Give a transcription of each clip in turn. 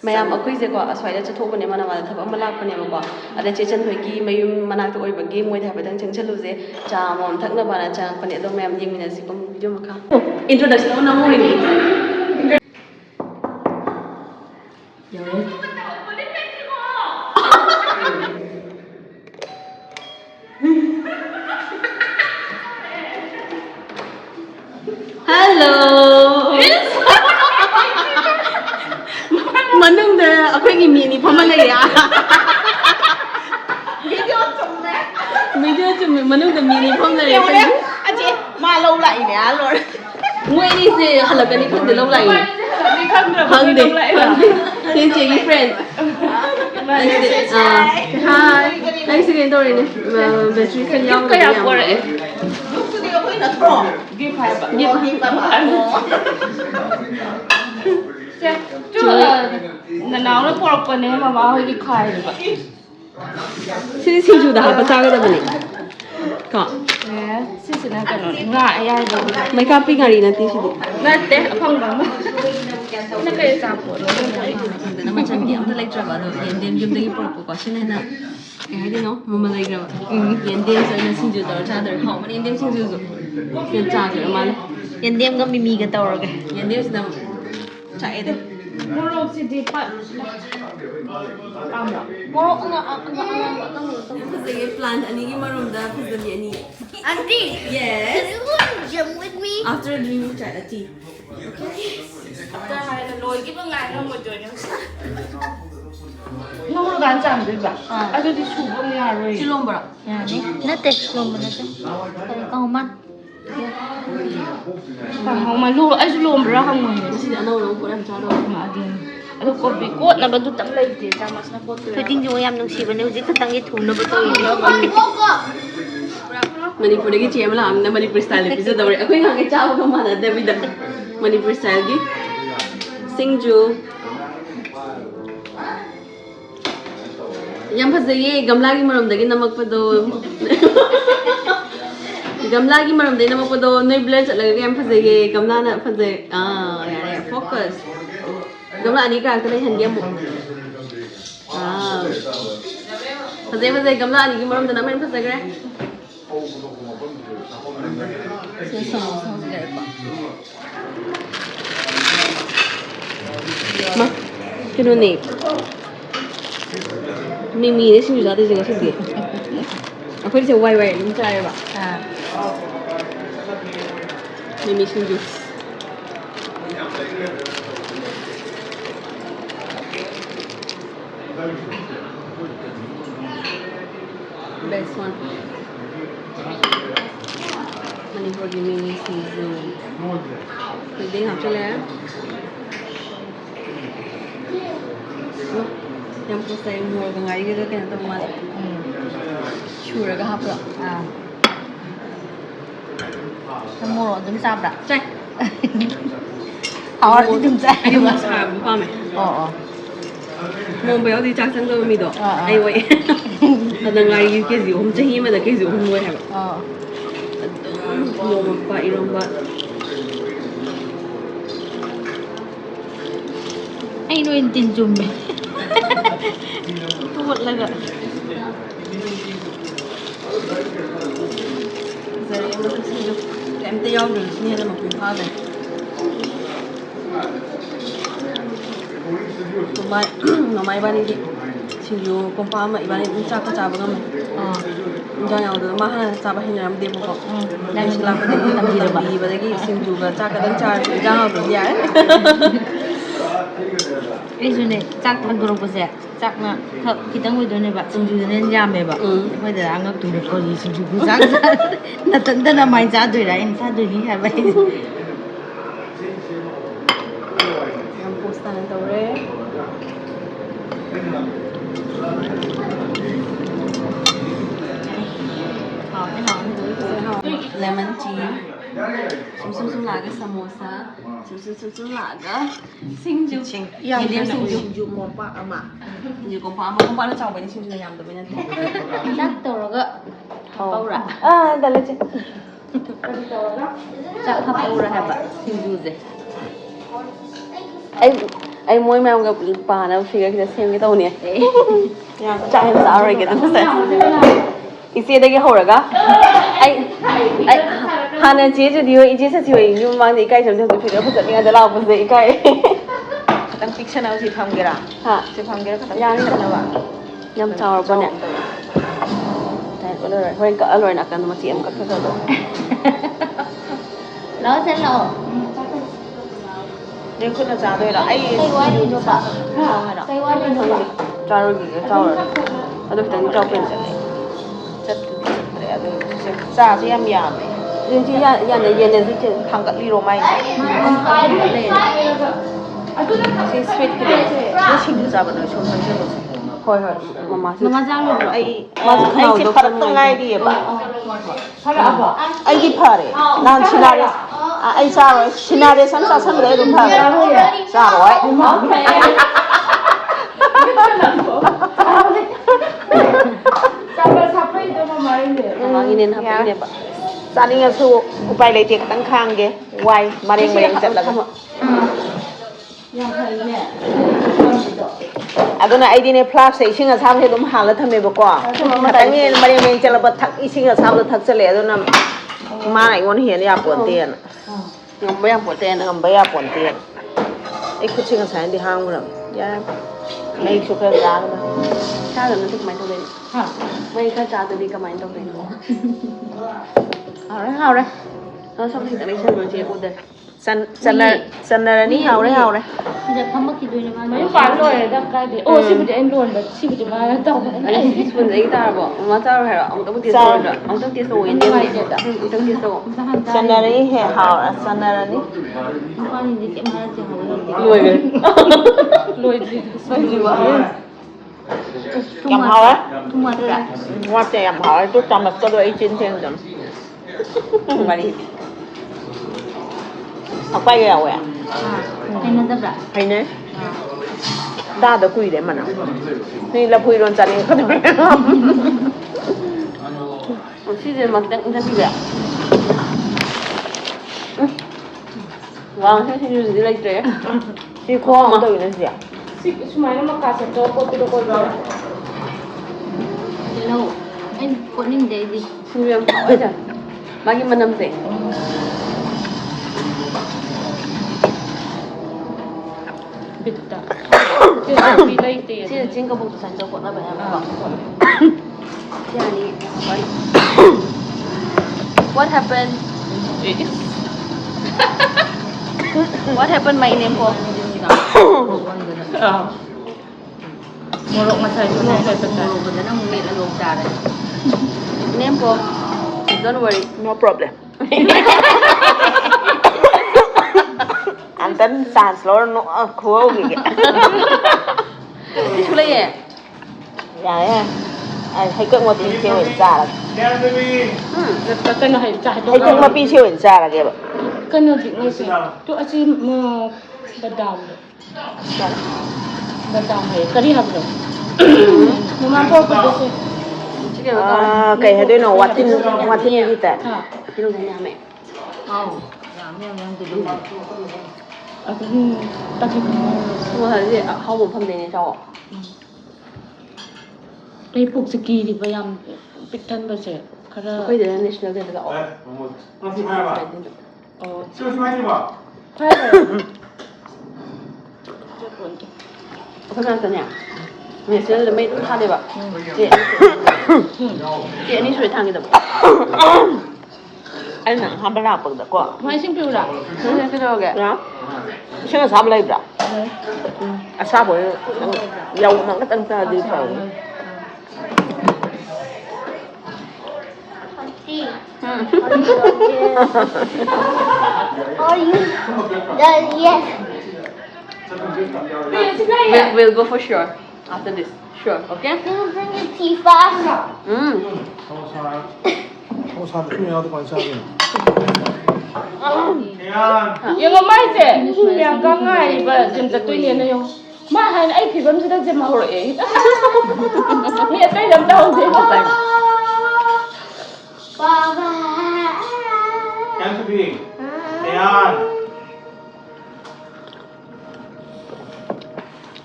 mayam akoise ko aswaida chathobane mana mana thab ama lakpane ba ko ada chechan hoigi mayum manakta oibagi moi tha badang changchaluje cha mom thakna bana chang pane do mayam yengmina sikom video makha introduction na mo ni Hello. Manungda akoigi mini phamala ya. Video chum manungda mini phamala ya. Aje ma lâu lại nè rồi. Ngoi ni se halakani khang de lâu lại. Đi khang được Xin chị cái friend. Hi. Nice again story ne. Battery kan yang cái apa rồi? Ghi phải chứ là nào nó bỏ qua này mà bảo hơi khai rồi vậy. Xin chú đã học sao cái đó vậy? Có. Nè, xin nó cái nó ngại ai rồi. Mấy cái pin ngari nanti sih. Nè, té không bằng. Nó cái sao của nó. Nó mà chẳng điểm thôi lấy ra vào rồi. Hiện đêm chúng tôi bỏ cuộc xin này nè. Cái này nó mà lấy ra. Hiện đêm sẽ là xin chú đó ra đời họ mà hiện đêm xin chú rồi. Hiện trả rồi mà. Hiện đêm có mimi cái tàu rồi kìa. Hiện đêm sẽ chạy đấy. Moro si di pa. Tama. Moro Kasi plan ani ki marum da physically ani. Auntie, Yes. can you go and gym with me? After drinking chai tea. ta hay là lôi cái bữa ngày không một trời nữa. Nó có gan giảm đấy bạn. À tôi đi chụp bông nhà rồi. Chilom bara. Ya, ni. Nate, belum nate. Tapi kau man. Không mà lúc ấy luôn rồi không người. Kasi ano lang ko lang charo. Mà đi. Ano ko bị cốt là bạn tụt tắm lấy thì ra mà nó cốt. Tôi tin chúng em nung si bane uji katang itu na betul ini. Manipur gi chem la amna Manipur style episode dawre. Akoi nga ga chaw ka mana da bida. Manipur style gi Singju. Yam phajaye gamla gi maram dagi namak pado. Gamla gi maram dai namak pado noi blur chatlaga yam phajaye gamla na phajay yare focus. Gamla ani ka ta lai han ge mu. Phajay gamla ani gi maram da na men phajagre. Ma, kino ni? Mimi ni xin chú thì có gì? À, phải đi quay quay đúng trai ba. À. Mimi xin chú. Best one. Manipur gi Mimi xin chú. Mình đi học cho lẽ. Yang pusai umur ngari gitu kan teman. Sure ka hapra. À. Cái moro dum sap đã. Chạy. Họ đi dum sap. Ai mà sao ba mẹ. Mong béo thì chắc chắn đâu mi đó. Ai vậy. Ada ngari cái gì hôm chơi mà là cái gì hôm mua hả? Mua mà phải iron ba. Ai nuôi tin chum mày. Tôi một lần rồi. Giờ em nó xin được. Em tay nhau rồi xin là một cùng pha đây. Nó mai ba đi. Xin dù cùng pha mà ba đi cũng chắc có chả bằng mà. Cho nhau được mà ha chả bao nhiêu làm đẹp một cọc. Đang làm cái gì làm gì được bạn. Và cái xin dù là chắc cái đang chả ra học được gì Cái này chắc ăn đồ có gì? Chắc là kita ngồi đó này bạn xin chú nên làm mày bạn. Bây giờ ăn ngập tụi nó có gì xin chú cứ chắc. Là tận tận là mày ra rồi đấy, em ra rồi đi hả vậy? Em post lên tàu đấy. Lemon tea. Sum laga samosa. Sum laga Singju. Ini dia Singju kompa ama. Singju kompa nó chồng bên Singju là làm được bên này. Chắc tàu rồi cơ. Bao ra. À, đây là chị. Chắc thắp bao ra hả bạn? Singju gì? Ai ai mỗi mèo gặp bà nào phía cái xem cái tàu nè chạy em sao rồi cái tao sẽ 이제 되게 호라가 ai 하는 제주 뒤에 이제 사실 이제 막 이까이 점점 더 필요 없어 내가 더 나오고 있어 이까이 Katang fiction ako si Pamgira. 하 Si Pamgira katang 양 fiction na ba? 냠 차워 보내 네 오늘 그러니까 알로에 약간 뭐 지엠 같아서 Lo sẽ lo. Yung ko na sa doy la ay Cây quá đi được ạ. Cây quá đi được ạ. 자르기 자르 아도 그냥 저 pen chất kre ado sa si am ya me. 이제 야 얘네 이제 Hang kat liro mai. 시 스윗 그래 Yo sing sa ba no chon sang chon. 거의 엄마 Mama jang lo ay Mas ay si khao parat daw ngai di ba. Ay di pare. Nan sinare. Ay sa rồi sinare sam sa sam le dum pare. Sa rồi. 망이는 하필이네 봐 Saling su upay le tik tang khang ge. Wai maring chat la. Aduna ai dine plus sai singa sam he dum hala thame ba ko. Tang ni maring chat la ba thak i singa sam la thak chale aduna ma ai won hian ya pon tien. ngombe yang poten Ngam ba ya pon tien. Ai khu singa sai di hang ram. Ya mai su ka jang ba. cha rồi nó thích máy đâu đây mấy cái cha từ đi cái máy đâu đây Hao đấy. nó xong thì tại đây xem rồi chị cô đây San na ni hao đấy. Giờ không mất thì đuôi nó Mấy quán rồi đang cái gì? Ô, xin em luôn mà xin thì mà tao. 아니 스푼 에이 따라 봐 엄마 따라 해라 엉덩이 뒤에서 올려 엉덩이 뒤에서 오인데 엉덩이 뒤에서 San na ni he hao san na ni. con thì tiệm hai tiệm hai 누워 이게 Lùi gì? Cầm hao á. thu mua được ạ. Qua chèm hỏi tôi trồng được có đôi trên thêm rồi. 말이 Học bay cái nào vậy? Anh nó tập ạ. Hay nè. Đa được quỳ để mà nào.นี่เราพูดโดนจันนี่ก็ได้ 시즌 막 땡땡 비야 왕 생신 주는 일 있대 ที่คอมันตัวอยู่ในเสีย Sumay na makasal to ko pero ko. Hello. Anh cuốn em đấy gì? 신비형 맞아 막이만 남세 Bitta. Kaya pilay tiyan. 진짜 진거 보고 산적 보나 봐야 봐 yani what happened what happened my name po Murok masay ko na ito ta. Murok na may nalog dare name po don't worry no problem อันนั้นสารสโลนคัวอีก 이출래 예 อย่างนี้ให้เครื่องมาปีเชียวเห็นจ่าละ Kaya na hay tayo. ให้เครื่องมาปีเชียวเห็นจ่าละแกแบบ Kaya na di ngay siya. To asi mo badam. Badam hay. Kari hablo. Naman po ko kasi. 지금 ไก่ให้ด้วยเนาะวัดที่นี่แต่ 이런 거 냐매 Làm từ đuôi. Ako taki ko. 뭐 사실 하고 판대네 저거 Ay pug sa kiri ba yung pitan ba siya? Kara. 거의 내 내셔널 데가 어 Oh. 봐. Kaya. 그냥 그냥 내셔널 메이 타대 봐 chị anh suy thang cái đó ไอ้หนังทำไม่ได้ปกติกว่า May sing piula. 그냥 그저 그게 นะฉันก็ทำอะไรแบบอาซาบอกเรามันก็ตั้งใจดีไป Are you done yet? we'll go for sure after this sure okay Can you bring your tea fast? 사람 투명하도 관사하게. Yung amay siya. Yung kangay ba? Yung tatuin niya na yung mahan ay kibam sila siya mahuro eh. Niya tayo lang daw siya. Baba. 양수빈, 대안.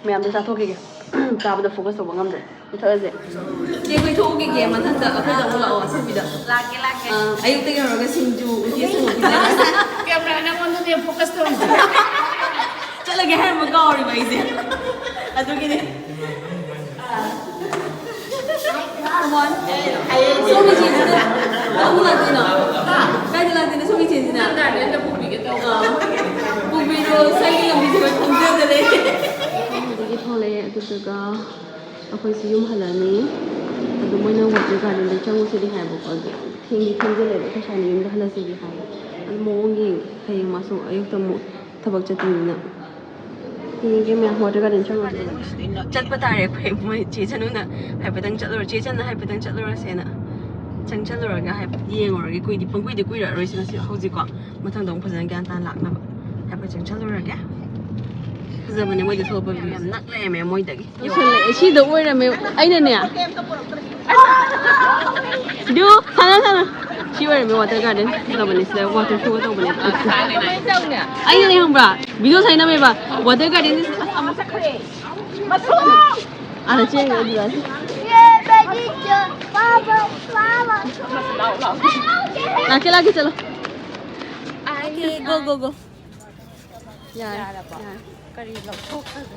ꯃꯌꯥꯝꯗ ꯆꯥꯊꯣꯛꯈꯤꯒꯦ ꯆꯥꯕꯗ focus ꯇꯧꯕ ꯉꯝꯗ꯭ꯔꯦ ꯃꯨꯊꯠꯂꯁꯦ ꯆꯦ ꯑꯩꯈꯣꯏ ꯊꯣꯛꯎꯈꯤꯒꯦ ꯃꯊꯪꯗ ꯑꯩꯈꯣꯏꯗ ꯑꯃꯨꯛ ꯂꯥꯛꯑꯣ ꯑꯁꯦꯡꯕꯤꯗ ꯂꯥꯛꯀꯦ ꯂꯥꯛꯀꯦ ꯑꯌꯨꯛꯇꯒꯤ ꯍꯧꯔꯒ ꯁꯤꯡꯖꯨ ꯎꯇꯤ ꯑꯁꯪꯕ ꯄꯤꯖꯔꯦ ꯀꯦꯃꯦꯔꯥ ꯅꯪꯉꯣꯟꯗꯗꯤ ꯐꯣꯀꯁ ꯇꯧꯔꯤꯁꯦ ꯆꯠꯂꯒꯦ ꯍꯥꯏꯔꯝꯕ ꯀꯥꯎꯔꯤꯕ ꯑꯩꯁꯦ ꯑꯗꯨꯒꯤꯅꯦ ꯁꯣꯝꯒꯤ ꯆꯦꯁꯤꯅ ꯀꯥꯏꯗ ꯂꯥꯛꯇꯣꯏꯅꯣ ꯀꯥꯏꯗ ꯂꯥꯛꯇꯣꯏꯅꯣ ꯁꯣꯝꯒꯤ ꯆꯦꯁꯤꯅ ꯒꯥꯔꯗꯦꯟꯗ ꯄꯨꯕꯤꯒꯦ ꯇꯧꯕ ꯄꯨꯕꯤꯔꯣ ꯁꯩꯒꯤ ꯂꯝꯕꯤꯁꯦ ꯈꯪꯖꯗ ꯂꯩ ꯑꯗꯨꯗꯒꯤ ꯊꯣꯛꯂꯛꯑꯦ ꯑꯗꯨꯗꯨꯒ ꯑꯩꯈꯣꯏꯁꯤ ꯌꯨꯝ ꯍꯜꯂꯅꯤ ꯑꯗꯨ ꯃꯣꯏꯅ ꯋꯥꯇꯔ ꯒꯥꯔꯗꯦꯟꯗ ꯆꯪꯉꯨꯁꯤꯗꯤ ꯍꯥꯏꯕꯀꯣ ꯑꯗꯨ ꯊꯦꯡꯖꯤꯜꯂꯦꯕ ꯑꯩꯈꯣꯏ ꯁꯥꯏꯅ ꯌꯨꯝꯗ ꯍꯜꯂꯁꯤꯗꯤ ꯍꯥꯏꯕ ꯑꯗꯨ ꯃꯑꯣꯡ ꯌꯦꯡꯒꯦ ꯍꯌꯦꯡ ꯃꯥꯁꯨ ꯑꯌꯨꯛꯇ ꯑꯃꯨꯛ ꯊꯕꯛ ꯆꯠꯇꯣꯏꯅꯤꯅ ꯌꯦꯡꯒꯦ ꯃꯌꯥꯝ ꯋꯥꯇꯔ ꯒꯥꯔꯗꯦꯟ ꯆꯪꯉꯨꯁꯤ ꯆꯠꯄ ꯇꯥꯔꯦ ꯑꯩꯈꯣꯏ ꯃꯣꯏ ꯆꯦ ꯆꯅꯨꯅ ꯍꯥꯏꯐꯦꯠꯇꯪ ꯆꯠꯂꯨꯔ ꯆꯦ ꯆꯟꯅ ꯍꯥꯏꯐꯦꯠꯇꯪ ꯆꯠꯂꯨꯔꯁꯦꯅ ꯆꯪꯁꯜꯂꯨꯔꯒ ꯍꯥꯏꯐꯦꯠ ꯌꯦꯡꯉꯨꯔꯒꯦ ꯄꯪꯀꯨꯏꯗꯤ ꯀꯨꯏꯔꯛꯑꯔꯣꯏꯁꯤ ꯉꯁꯤ ꯍꯧꯖꯤꯛꯀꯣ ꯃꯊꯪꯗ ꯑꯃꯨꯛ ꯐꯖꯅ ꯒ꯭ꯌꯥꯟ ꯇꯥꯅ ꯂꯥꯛꯅꯕ ꯍꯥꯏꯐꯦꯠ ꯆꯪꯁꯜꯂꯨꯔꯒꯦ ꯐꯖꯕꯅꯦ ꯃꯣꯏꯗ ꯊꯣꯛꯄ ꯚ꯭ꯌꯨ ꯌꯥꯝ ꯅꯛ ꯂꯩꯔꯝꯃꯦ ꯃꯣꯏꯗꯒꯤ ꯁꯤꯗ ꯑꯣꯏꯔꯝꯃꯦ ꯑꯩꯅꯅꯦ ꯗꯨ ꯁꯥꯟꯅ ꯁꯤ ꯑꯣꯏꯔꯝꯃꯦ ꯋꯥꯇꯔ ꯒꯥꯔꯗꯦꯟ ꯐꯖꯕꯅꯦ ꯁꯤꯗ ꯋꯥꯇꯔ ꯁꯣꯒ ꯇꯧꯕꯅꯦ ꯑꯩꯅꯅꯦ ꯈꯪꯕ꯭ꯔꯥ ꯚꯤꯗꯤꯑꯣ ꯁꯥꯏꯅꯃꯦꯕ ꯋꯥꯇꯔ ꯒꯥꯔꯗꯦꯟ ꯑꯃ ꯆꯠꯈ꯭ꯔꯦ ꯑꯥꯗ ꯆꯦꯟꯈ꯭ꯔꯦ ꯑꯗꯨꯗ ꯂꯥꯛꯀꯦ ꯆꯠꯂꯣ go ꯌꯥꯔꯦ ꯀꯔꯤ ꯂꯧꯊꯣꯛꯈ꯭ꯔꯒꯦ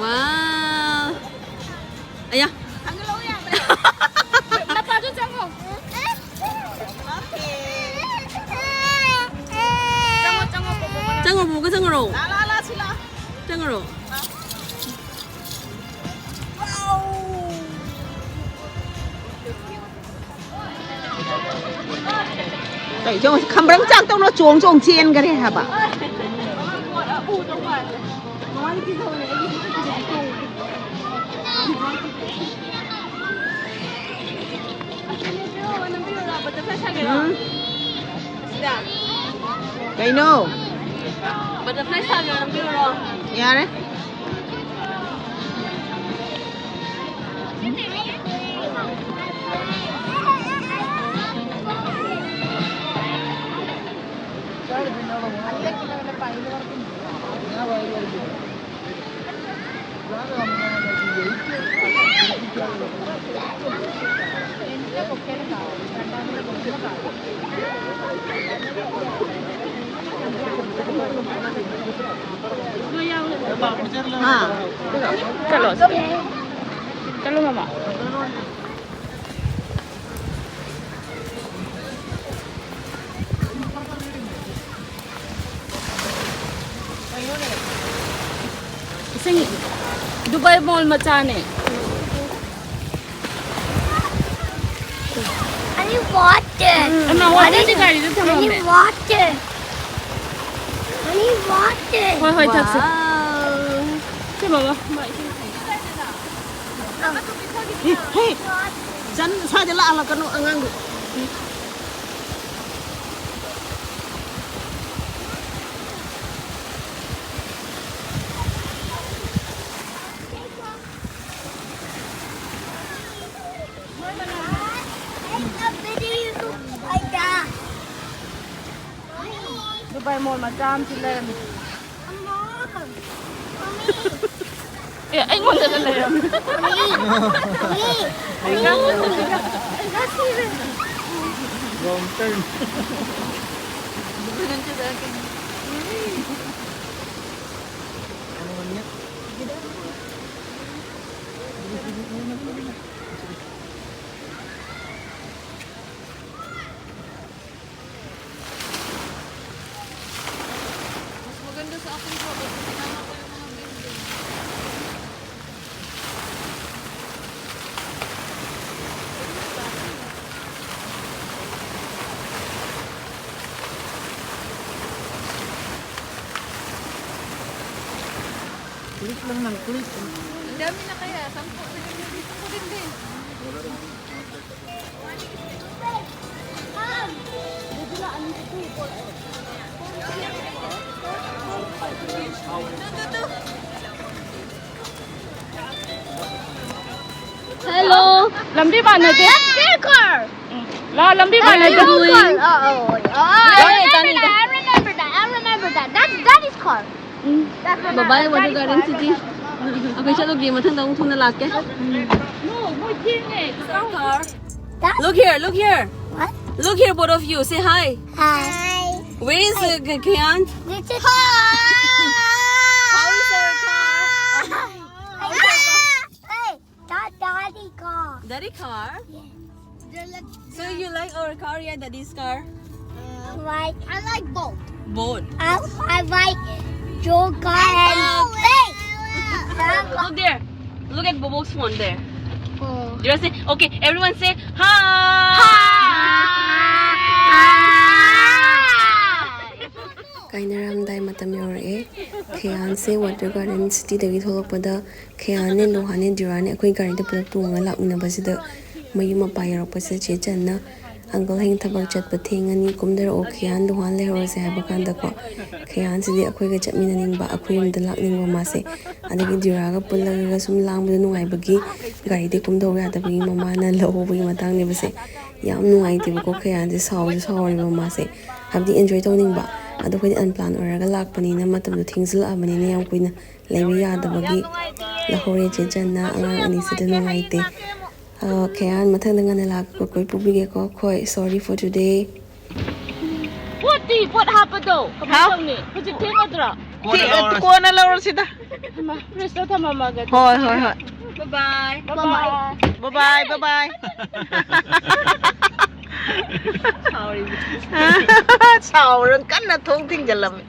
Wow. Ayah. ꯅꯄꯥꯗꯨ ꯆꯪꯉꯣ Changro buka changro. Changro. Tại cho khăm răng chắc tao nó chuồng chiên cái này hả bà? Cái nô. Butterfly saga ng biro. Dạ đấy. Kalau mama. Sing Dubai Mall macane. I need water. Ano wala di gari dito I mama. need water. I need water. Hoy taxi. Si mama. Hey, dân sao cho lạ là con ngang được. Dubai Mall macam sila. Eh, ay mo na lang. Wrong turn. Click lang ng click. Ang dami na kaya, 10 ko din din. Hello. lambi manade. That's their car. La lambi manade. Oh, I remember that. That's Daddy's car. That's Bye bye, what you got in city? Okay, chalo game mathang dong thuna lak ke. No, mo tinge. Car. That- Look here. What? Look here, both of you. Say hi. Hi. Where is Kian? This is How is our car? Hey, that Daddy car. Daddy car. So you like our car? Yeah, Daddy's car. I like both. Both. I like your car and hey. Look there. Look at Bobo's phone there. You say okay. Everyone say Kainaramdai matam yore Khian se water garden city dagi tholokpada Khian ne Lohan ne Dura ne akoi gari da pulak tunga lakmina basida mayum ma payarokpase che channa Uncle Heng thabak chatpa thengani kumdar o Khian Lohan le horse haba kanda ko Khian sidi akoi ga chatmina ningba akoi yumda lakningba mase adagi Dura ga pullaga sum langbuda nungai bagi gari de kumdaw yada bagi mama na lohobagi matang ne base yam nungai te ko Khian se sawri mama se habdi enjoy tawningba ado khoi unplan oraga lakpani na matam du thingsil abani na yam koina lebi yada bagi lahore che janna angang ani se de nungai te Khian mathang ngana lak ko koi pubige ko khoi sorry for today What happened though? Kamu ni. Kasi tinga dra. Ko na lawr sida. Ma, resta tama magad. Hoy. bye Bye-bye. sorry Sao ran kan na thong ting jalam.